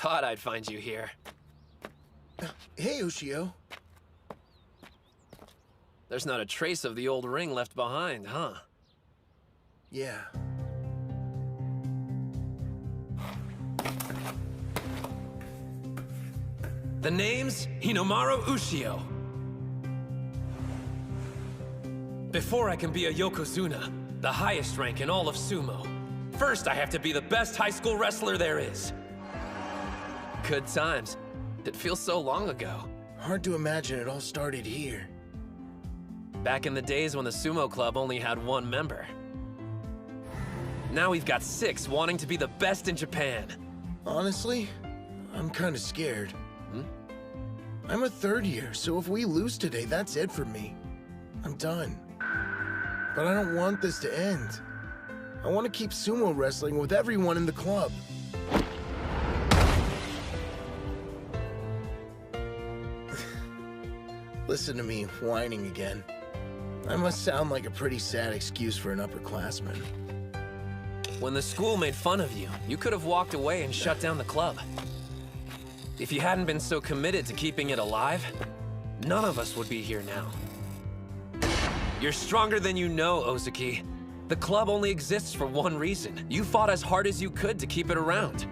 Thought I'd find you here. Hey, Ushio. There's not a trace of the old ring left behind, huh? Yeah. The name's Hinomaru Ushio. Before I can be a Yokozuna, the highest rank in all of sumo, first I have to be the best high school wrestler there is. Good times. It feels so long ago. Hard to imagine it all started here. Back in the days when the sumo club only had one member. Now we've got 6 wanting to be the best in Japan. Honestly, I'm kind of scared. I'm a 3rd year, so if we lose today, that's it for me. I'm done. But I don't want this to end. I want to keep sumo wrestling with everyone in the club. Listen to me whining again. I must sound like a pretty sad excuse for an upperclassman. When the school made fun of you, you could have walked away and shut down the club. If you hadn't been so committed to keeping it alive, none of us would be here now. You're stronger than you know, Ozaki. The club only exists for one reason. You fought as hard as you could to keep it around.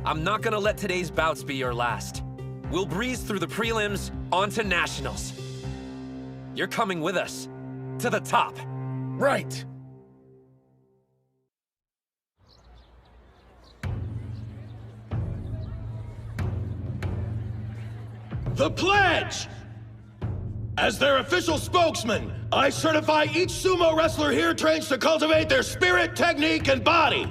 I'm not gonna let today's bouts be your last. We'll breeze through the prelims, on to nationals. You're coming with us, to the top. Right! The pledge! As their official spokesman, I certify each sumo wrestler here trains to cultivate their spirit, technique, and body.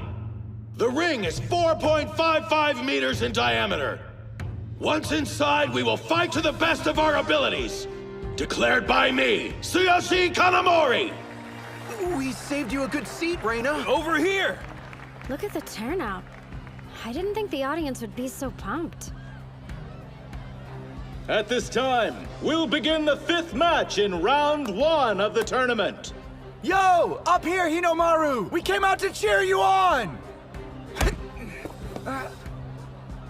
The ring is 4.55 meters in diameter. Once inside, we will fight to the best of our abilities. Declared by me, Tsuyoshi Kanamori! We saved you a good seat, Reina. Over here! Look at the turnout. I didn't think the audience would be so pumped. At this time, we'll begin the 5th match in round 1 of the tournament. Yo, up here, Hinomaru! We came out to cheer you on!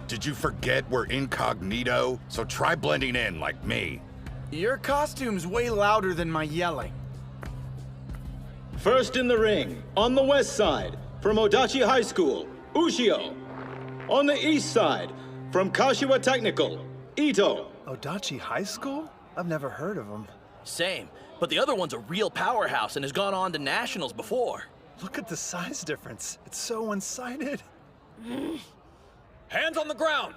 Did you forget we're incognito? So try blending in like me. Your costume's way louder than my yelling. First in the ring, on the west side, from Odachi High School, Ushio. On the east side, from Kashiwa Technical, Ito. Odachi High School? I've never heard of them. Same, but the other one's a real powerhouse and has gone on to nationals before. Look at the size difference. It's so one-sided. Hands on the ground!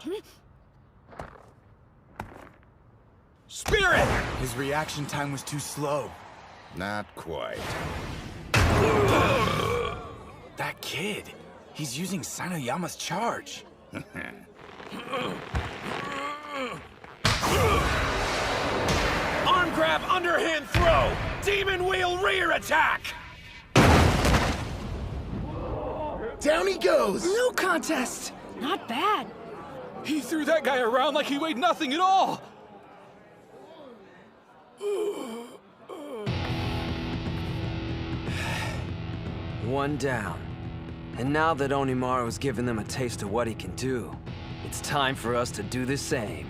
Spirit! His reaction time was too slow. Not quite. That kid, he's using Sanoyama's charge. Arm grab, underhand throw! Demon wheel rear attack! Down he goes! No contest! Not bad. He threw that guy around like he weighed nothing at all! One down. And now that Onimaru's given them a taste of what he can do, it's time for us to do the same.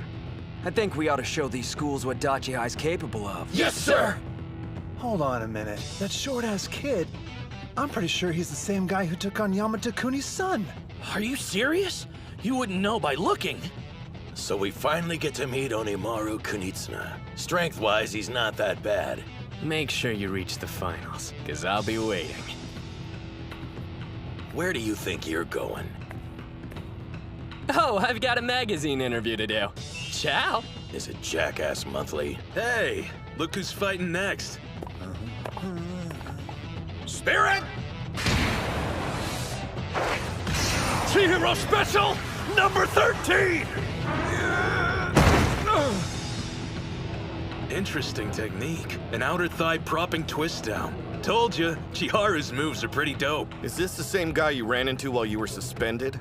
I think we ought to show these schools what Dachi High's capable of. Yes, sir! Hold on a minute. That short-ass kid, I'm pretty sure he's the same guy who took on Yamato Kuni's son. Are you serious? You wouldn't know by looking. So we finally get to meet Onimaru Kunitsuna. Strength-wise, he's not that bad. Make sure you reach the finals, because I'll be waiting. Where do you think you're going? Oh, I've got a magazine interview to do. Ciao! Is it Jackass Monthly? Hey, look who's fighting next. Spirit! Chihiro Special, number 13! Interesting technique. An outer thigh propping twist down. Told you, Chiharu's moves are pretty dope. Is this the same guy you ran into while you were suspended?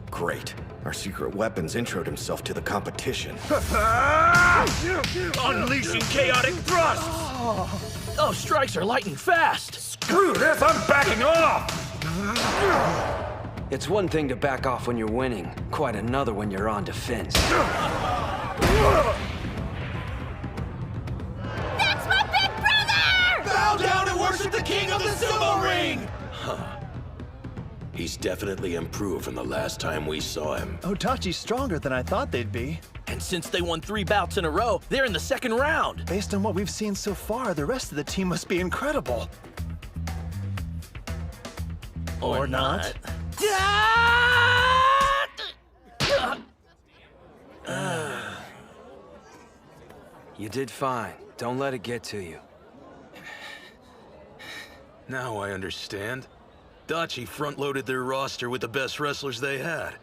Great. Our secret weapons introed himself to the competition. Unleashing chaotic thrusts! Those strikes are light and fast. Screw this, I'm backing off! It's one thing to back off when you're winning, quite another when you're on defense. That's my big brother! Bow down and worship the king of the sumo ring! He's definitely improved from the last time we saw him. Odachi's stronger than I thought they'd be. And since they won 3 bouts in a row, they're in the second round. Based on what we've seen so far, the rest of the team must be incredible. Or not. You did fine. Don't let it get to you. Now I understand. Dachi front-loaded their roster with the best wrestlers they had.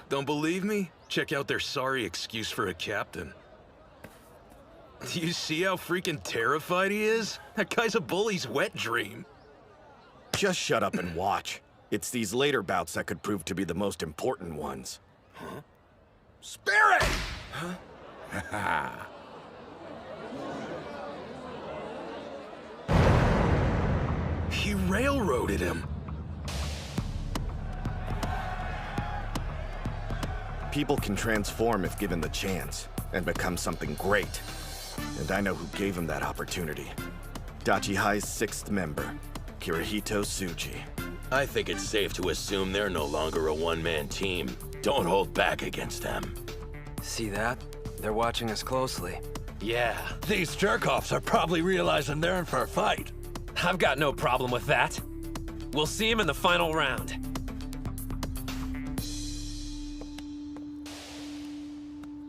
Don't believe me? Check out their sorry excuse for a captain. Do you see how freaking terrified he is? That guy's a bully's wet dream. Just shut up and watch. It's these later bouts that could prove to be the most important ones. Huh? Spirit! Huh? He railroaded him. People can transform if given the chance, and become something great. And I know who gave him that opportunity. Dachi High's 6th member, Kirihito Tsuji. I think it's safe to assume they're no longer a one-man team. Don't hold back against them. See that? They're watching us closely. Yeah, These jerk-offs are probably realizing they're in for a fight. I've got no problem with that. We'll see him in the final round.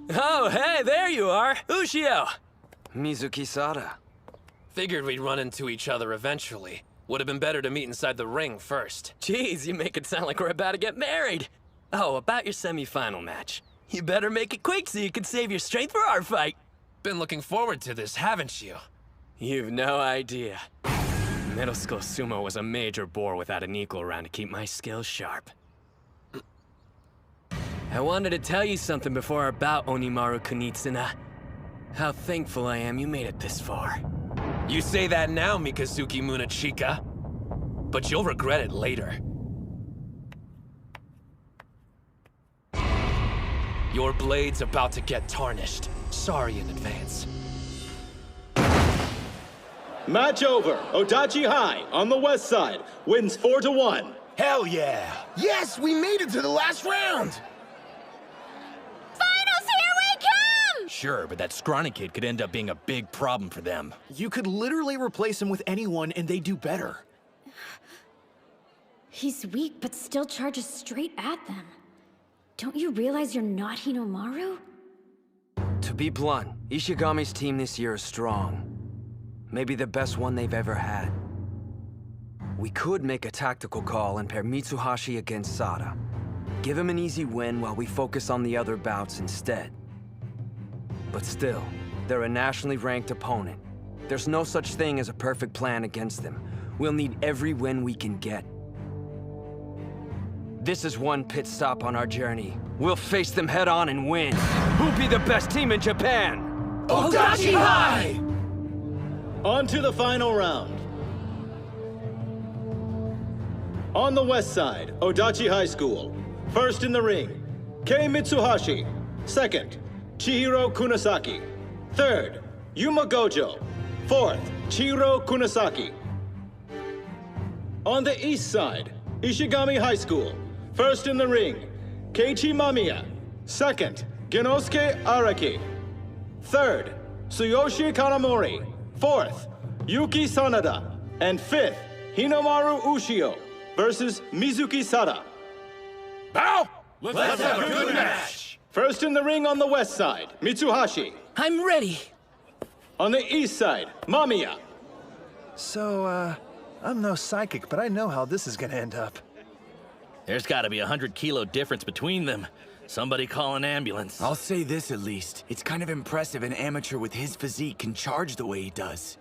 Oh, hey, there you are. Ushio. Mizuki Sada. Figured we'd run into each other eventually. Would have been better to meet inside the ring first. Jeez, you make it sound like we're about to get married. Oh, about your semi-final match. You better make it quick so you can save your strength for our fight. Been looking forward to this, haven't you? You've no idea. Middle school sumo was a major bore without an equal around to keep my skills sharp. I wanted to tell you something before our bout, Hinomaru Kunitsuna. How thankful I am you made it this far. You say that now, Mikazuki Munachika, but you'll regret it later. Your blade's about to get tarnished. Sorry in advance. Match over. Odachi High on the west side wins 4-1. Hell yeah! Yes, we made it to the last round! Finals, here we come! Sure, but that scrawny kid could end up being a big problem for them. You could literally replace him with anyone and they do better. He's weak, but still charges straight at them. Don't you realize you're not Hinomaru? To be blunt, Ishigami's team this year is strong. Maybe the best one they've ever had. We could make a tactical call and pair Mitsuhashi against Sada. Give him an easy win while we focus on the other bouts instead. But still, they're a nationally ranked opponent. There's no such thing as a perfect plan against them. We'll need every win we can get. This is one pit stop on our journey. We'll face them head on and win. Who'll be the best team in Japan? Odachi High! On to the final round. On the west side, Odachi High School. First in the ring, Kei Mitsuhashi. Second, Chihiro Kunasaki. Third, Yuma Gojo. Fourth, Chihiro Kunasaki. On the east side, Ishigami High School. First in the ring, Keiichi Mamiya. Second, Genosuke Araki. Third, Tsuyoshi Kanamori. Fourth, Yuki Sanada. And fifth, Hinomaru Ushio versus Mizuki Sada. Bow! Let's have a good match! First in the ring on the west side, Mitsuhashi. I'm ready. On the east side, Mamiya. So, I'm no psychic, but I know how this is gonna end up. There's gotta be 100-kilo difference between them. Somebody call an ambulance. I'll say this at least. It's kind of impressive an amateur with his physique can charge the way he does.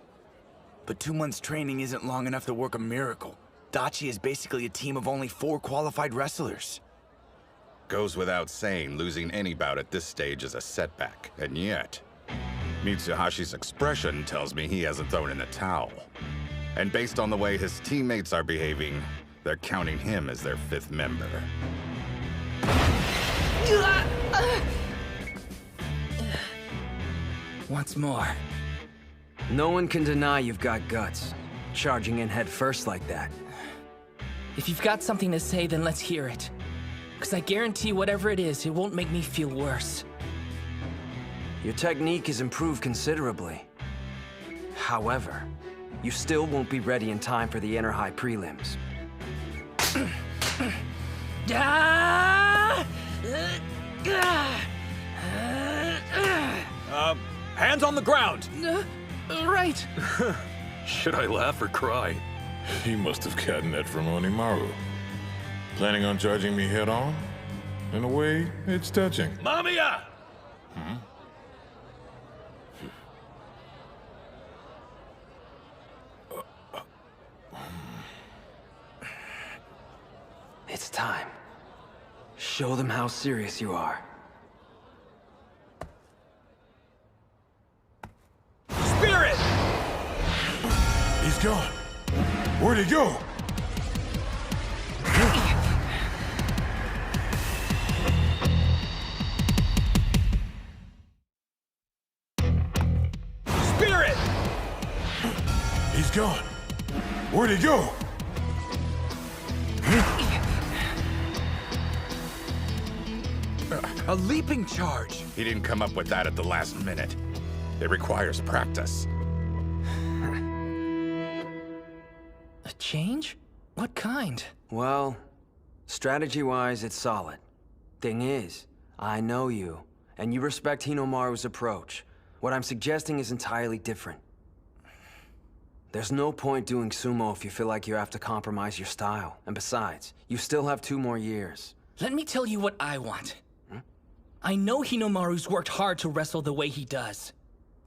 But 2 months training isn't long enough to work a miracle. Dachi is basically a team of only 4 qualified wrestlers. Goes without saying, losing any bout at this stage is a setback. And yet, Mitsuhashi's expression tells me he hasn't thrown in the towel. And based on the way his teammates are behaving, they're counting him as their 5th member. Once more. No one can deny you've got guts. Charging in head first like that. If you've got something to say, then let's hear it. Because I guarantee whatever it is, it won't make me feel worse. Your technique has improved considerably. However, you still won't be ready in time for the Inner High prelims. Hands on the ground! Right. Should I laugh or cry? He must have gotten that from Hinomaru. Planning on charging me head on? In a way, it's touching. Mamiya! It's time. Show them how serious you are. Spirit! He's gone. Where'd he go? Spirit! He's gone. Where'd he go? A leaping charge! He didn't come up with that at the last minute. It requires practice. A change? What kind? Well, strategy-wise, it's solid. Thing is, I know you, and you respect Hinomaru's approach. What I'm suggesting is entirely different. There's no point doing sumo if you feel like you have to compromise your style. And besides, you still have 2 more years. Let me tell you what I want. I know Hinomaru's worked hard to wrestle the way he does.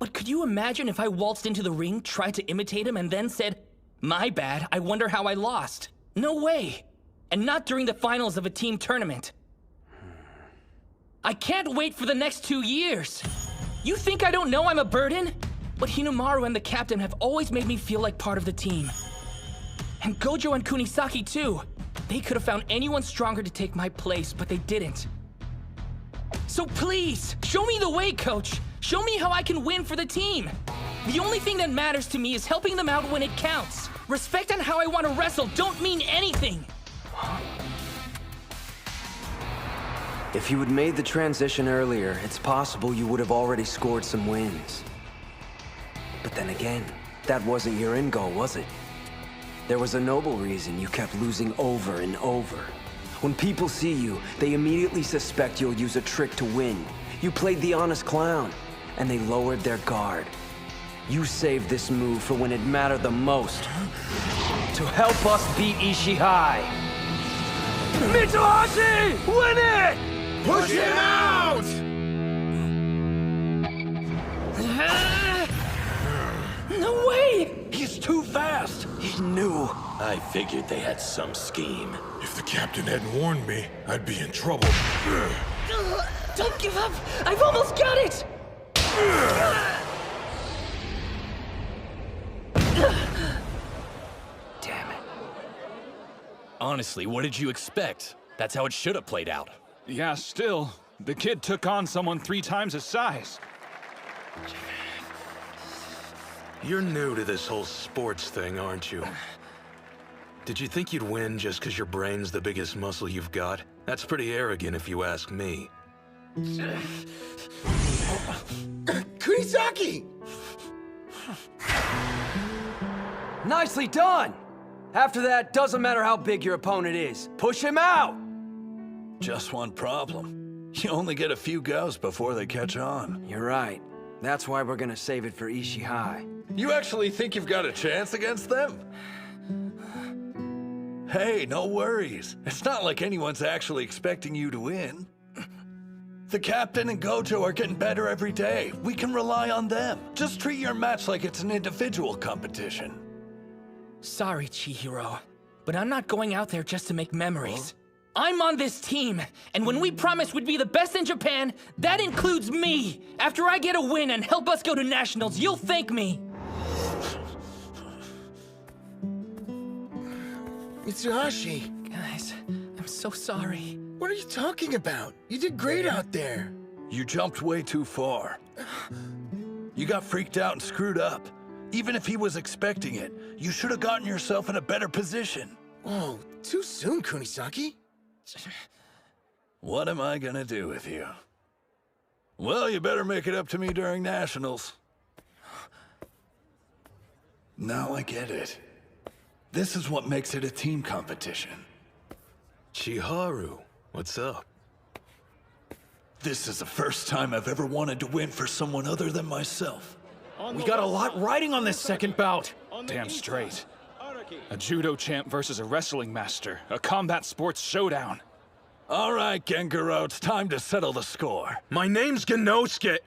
But could you imagine if I waltzed into the ring, tried to imitate him, and then said, "My bad, I wonder how I lost"? No way. And not during the finals of a team tournament. I can't wait for the next 2 years. You think I don't know I'm a burden? But Hinomaru and the captain have always made me feel like part of the team. And Gojo and Kunisaki too. They could have found anyone stronger to take my place, but they didn't. So please, show me the way, coach. Show me how I can win for the team. The only thing that matters to me is helping them out when it counts. Respect and how I want to wrestle don't mean anything. If you had made the transition earlier, it's possible you would have already scored some wins. But then again, that wasn't your end goal, was it? There was a noble reason you kept losing over and over. When people see you, they immediately suspect you'll use a trick to win. You played the honest clown, and they lowered their guard. You saved this move for when it mattered the most. To help us beat Ishihai. Mitsuhashi! Win it! Push him out! No way! He's too fast! He knew. I figured they had some scheme. If the captain hadn't warned me, I'd be in trouble. Don't give up! I've almost got it! Damn it. Honestly, what did you expect? That's how it should have played out. Yeah, still, the kid took on someone 3 times his size. You're new to this whole sports thing, aren't you? Did you think you'd win just because your brain's the biggest muscle you've got? That's pretty arrogant if you ask me. Kunisaki! Nicely done! After that, doesn't matter how big your opponent is. Push him out! Just one problem. You only get a few goes before they catch on. You're right. That's why we're gonna save it for Ishihai. You actually think you've got a chance against them? Hey, no worries. It's not like anyone's actually expecting you to win. The captain and Gojo are getting better every day. We can rely on them. Just treat your match like it's an individual competition. Sorry, Chihiro, but I'm not going out there just to make memories. I'm on this team, and when we promised we'd be the best in Japan, that includes me. After I get a win and help us go to nationals, you'll thank me. Mitsuhashi. Guys, I'm so sorry. What are you talking about? You did great out there. You jumped way too far. You got freaked out and screwed up. Even if he was expecting it, you should have gotten yourself in a better position. Whoa, too soon, Kunisaki. What am I gonna do with you? Well, you better make it up to me during Nationals. Now I get it. This is what makes it a team competition. Chiharu, what's up? This is the first time I've ever wanted to win for someone other than myself. We got a lot riding on this second bout. Damn straight. A judo champ versus a wrestling master. A combat sports showdown. All right, Gengaro, it's time to settle the score. My name's Genosuke.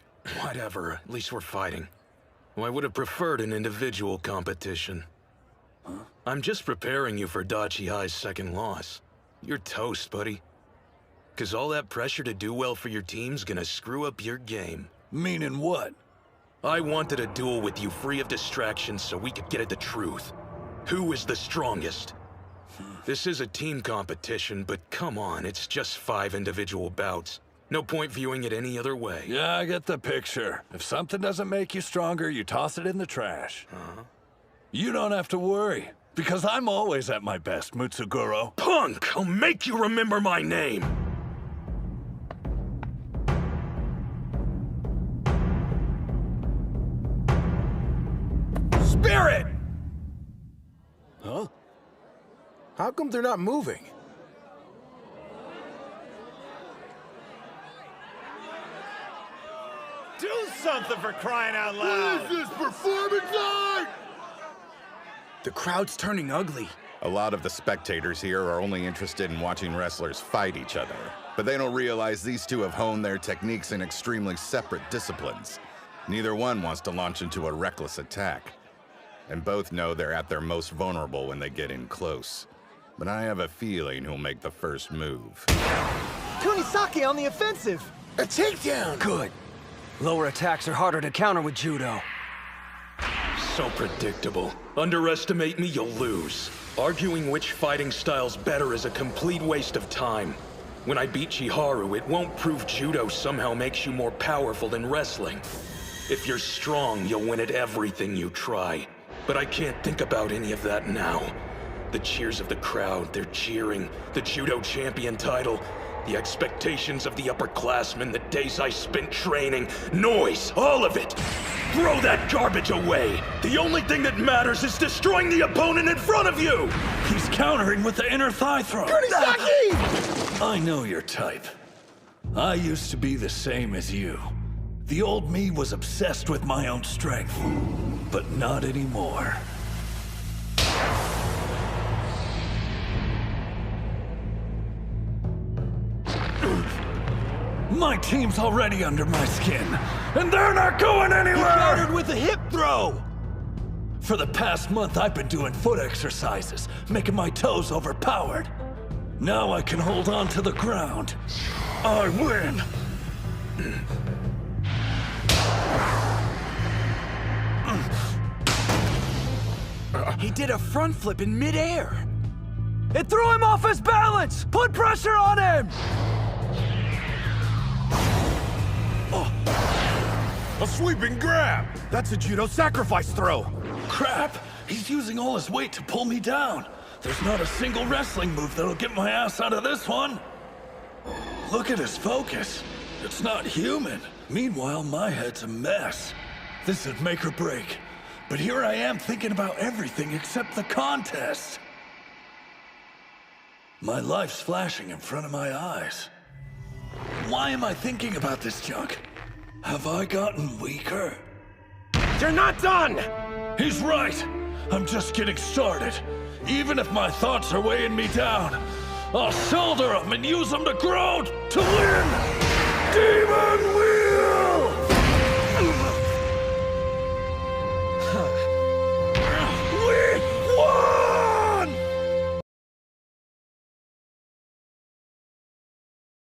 Whatever, at least we're fighting. Well, I would have preferred an individual competition. I'm just preparing you for Dachi High's second loss. You're toast, buddy. 'Cause all that pressure to do well for your team's gonna screw up your game. Meaning what? I wanted a duel with you free of distractions so we could get at the truth. Who is the strongest? This is a team competition, but come on, it's just 5 individual bouts. No point viewing it any other way. Yeah, I get the picture. If something doesn't make you stronger, you toss it in the trash. You don't have to worry, because I'm always at my best, Mutsuguro. Punk! I'll make you remember my name! Spirit! Huh? How come they're not moving? Do something for crying out loud! What is this, performance art? The crowd's turning ugly. A lot of the spectators here are only interested in watching wrestlers fight each other, but they don't realize these two have honed their techniques in extremely separate disciplines. Neither one wants to launch into a reckless attack, and both know they're at their most vulnerable when they get in close. But I have a feeling who'll make the first move. Kunisaki on the offensive! A takedown! Good. Lower attacks are harder to counter with judo. So predictable. Underestimate me, you'll lose. Arguing which fighting style's better is a complete waste of time. When I beat Chiharu, it won't prove judo somehow makes you more powerful than wrestling. If you're strong, you'll win at everything you try. But I can't think about any of that now. The cheers of the crowd, they're cheering. The judo champion title. The expectations of the upperclassmen, the days I spent training. Noise, all of it. Throw that garbage away. The only thing that matters is destroying the opponent in front of you. He's countering with the inner thigh throw. Kunisaki! I know your type. I used to be the same as you. The old me was obsessed with my own strength, but not anymore. My team's already under my skin, and they're not going anywhere! He countered with a hip throw! For the past month, I've been doing foot exercises, making my toes overpowered. Now I can hold on to the ground. I win! He did a front flip in midair. It threw him off his balance! Put pressure on him! A sweeping grab! That's a judo sacrifice throw! Crap! He's using all his weight to pull me down. There's not a single wrestling move that'll get my ass out of this one. Look at his focus. It's not human. Meanwhile, my head's a mess. This is make or break. But here I am thinking about everything except the contest. My life's flashing in front of my eyes. Why am I thinking about this junk? Have I gotten weaker? You're not done! He's right. I'm just getting started. Even if my thoughts are weighing me down, I'll shoulder them and use them to grow to win! Demon Wheel!